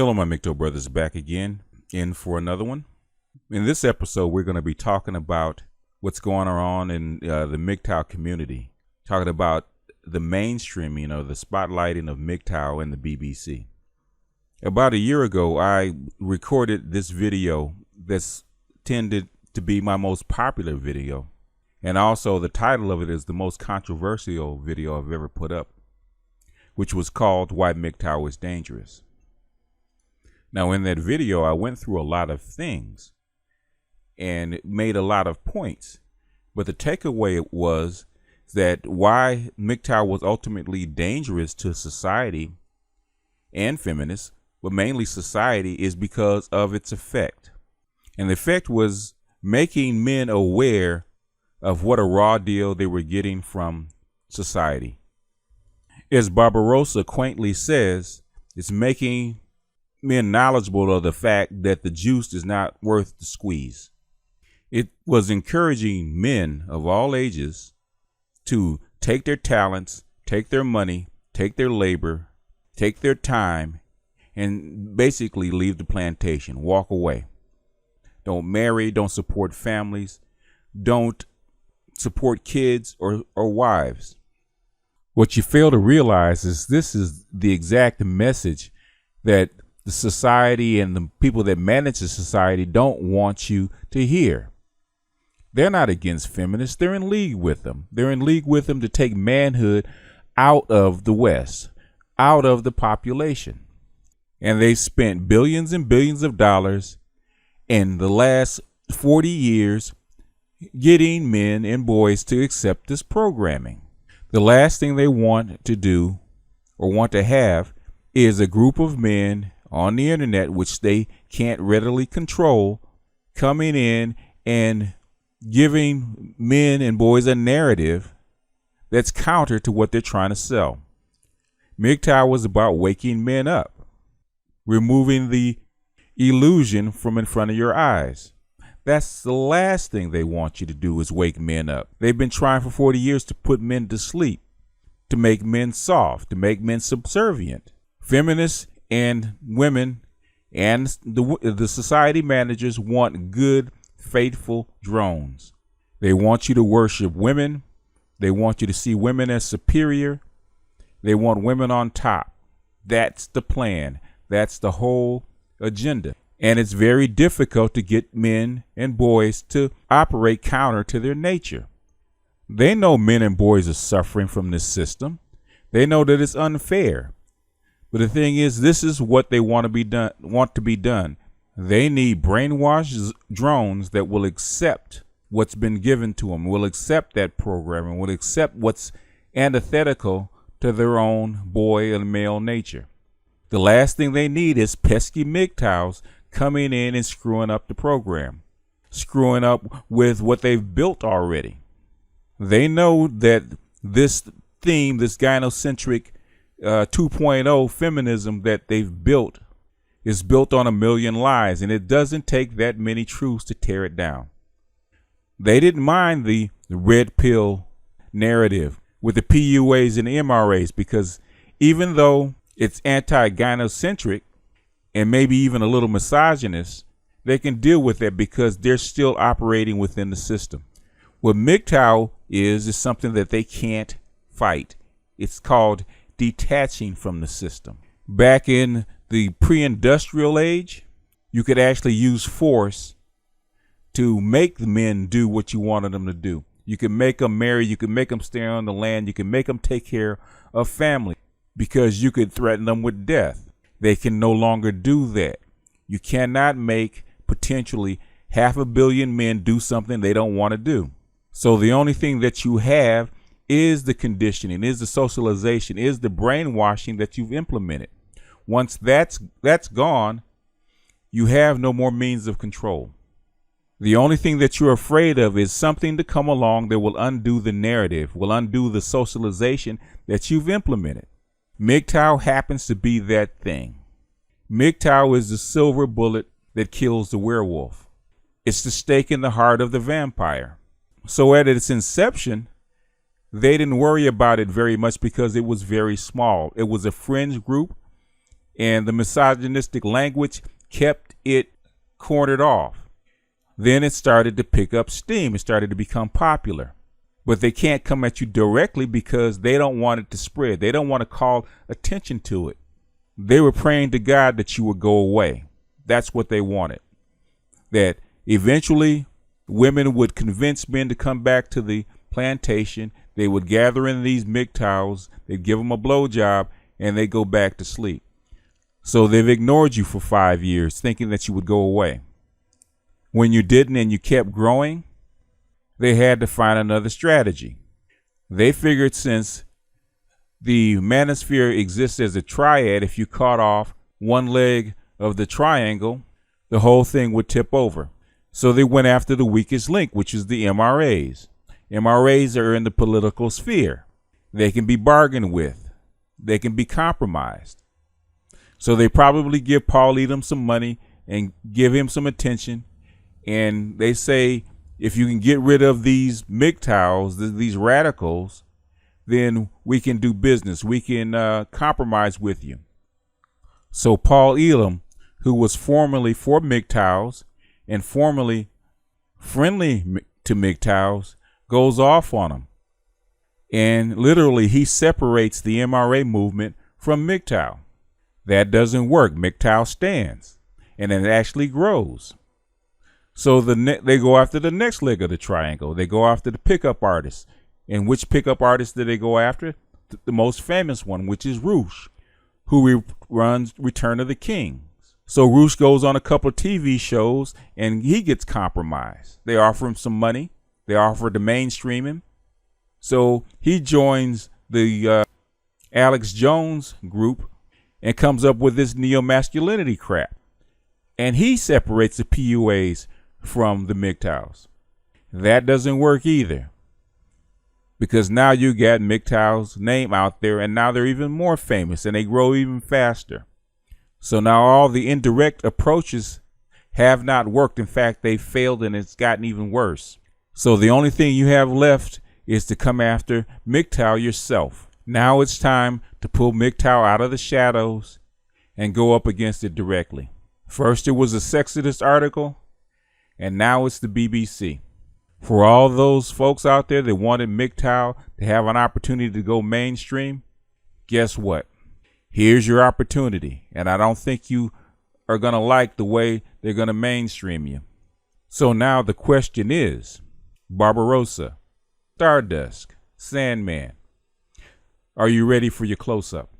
Hello, my MGTOW brothers, back again in for another one. In this episode, we're going to be talking about what's going on in the MGTOW community, talking about the mainstream, the spotlighting of MGTOW and the BBC. About a year ago, I recorded this video that's tended to be my most popular video, and also the title of it is the most controversial video I've ever put up, which was called Why MGTOW is Dangerous. Now, in that video, I went through a lot of things and made a lot of points, but the takeaway was that why MGTOW was ultimately dangerous to society and feminists, but mainly society, is because of its effect. And the effect was making men aware of what a raw deal they were getting from society. As Barbarossa quaintly says, it's making men knowledgeable of the fact that the juice is not worth the squeeze. It was encouraging men of all ages to take their talents, take their money, take their labor, take their time, and basically leave the plantation, walk away. Don't marry, don't support families, don't support kids or wives. What you fail to realize is this is the exact message that the society and the people that manage the society don't want you to hear. They're not against feminists. They're in league with them. They're in league with them to take manhood out of the West, out of the population. And they've spent billions and billions of dollars in the last 40 years getting men and boys to accept this programming. The last thing they want to do or want to have is a group of men on the internet, which they can't readily control, coming in and giving men and boys a narrative that's counter to what they're trying to sell. MGTOW was about waking men up, removing the illusion from in front of your eyes. That's the last thing they want you to do, is wake men up. They've been trying for 40 years to put men to sleep, to make men soft, to make men subservient. Feminists and women and the society managers want good, faithful drones. They want you to worship women. They want you to see women as superior. They want women on top. That's the plan. That's the whole agenda. And it's very difficult to get men and boys to operate counter to their nature. They know men and boys are suffering from this system. They know that it's unfair. But the thing is, this is what they want to be done. They need brainwashed drones that will accept what's been given to them, will accept that programming, will accept what's antithetical to their own boy and male nature. The last thing they need is pesky MGTOWs coming in and screwing up the program, screwing up with what they've built already. They know that this theme, this gynocentric 2.0 feminism that they've built, is built on a million lies, and it doesn't take that many truths to tear it down. They didn't mind the red pill narrative with the PUAs and the MRAs, because even though it's anti-gynocentric and maybe even a little misogynist, they can deal with that because they're still operating within the system. What MGTOW is something that they can't fight. It's called detaching from the system. Back in the pre-industrial age, you could actually use force to make the men do what you wanted them to do. You can make them marry, you can make them stay on the land, you can make them take care of family, because you could threaten them with death. They can no longer do that. You cannot make potentially 500 million men do something they don't want to do. So the only thing that you have is the conditioning, is the socialization, is the brainwashing that you've implemented. Once that's gone, you have no more means of control. The only thing that you're afraid of is something to come along that will undo the narrative, will undo the socialization that you've implemented. MGTOW happens to be that thing. MGTOW is the silver bullet that kills the werewolf. It's the stake in the heart of the vampire. So at its inception, they didn't worry about it very much because it was very small. It was a fringe group. and the misogynistic language kept it cornered off. Then it started to pick up steam. It started to become popular. But they can't come at you directly because they don't want it to spread. They don't want to call attention to it. They were praying to God that you would go away. That's what they wanted. That eventually women would convince men to come back to the plantation. They would gather in these MGTOWs. They'd give them a blowjob and they go back to sleep. So they've ignored you for 5 years, thinking that you would go away. When you didn't and you kept growing, they had to find another strategy. They figured since the manosphere exists as a triad, if you cut off one leg of the triangle, the whole thing would tip over. So they went after the weakest link, which is the MRAs. MRAs are in the political sphere. They can be bargained with. They can be compromised. So they probably give Paul Edom some money and give him some attention. And they say, if you can get rid of these MGTOWs, these radicals, then we can do business. We can compromise with you. So Paul Elam, who was formerly for MGTOWs and formerly friendly to MGTOWs, goes off on them. And literally he separates the MRA movement from MGTOW. That doesn't work. MGTOW stands and it actually grows. So they go after the next leg of the triangle. They go after the pickup artists. And which pickup artist do they go after? The most famous one, which is Roosh, who runs Return of the King. So Roosh goes on a couple of TV shows and he gets compromised. They offer him some money. They offer to mainstream him. So he joins the Alex Jones group and comes up with this neo-masculinity crap. And he separates the PUAs from the MGTOWs. That doesn't work either. Because now you got MGTOW's name out there and now they're even more famous and they grow even faster. So now all the indirect approaches have not worked. In fact, they failed and it's gotten even worse. So the only thing you have left is to come after MGTOW yourself. Now it's time to pull MGTOW out of the shadows and go up against it directly. First it was a Sexodus article, and now it's the BBC. For all those folks out there that wanted MGTOW to have an opportunity to go mainstream, guess what? Here's your opportunity, and I don't think you are going to like the way they're going to mainstream you. So now the question is, Barbarossa, Stardust, Sandman, are you ready for your close-up?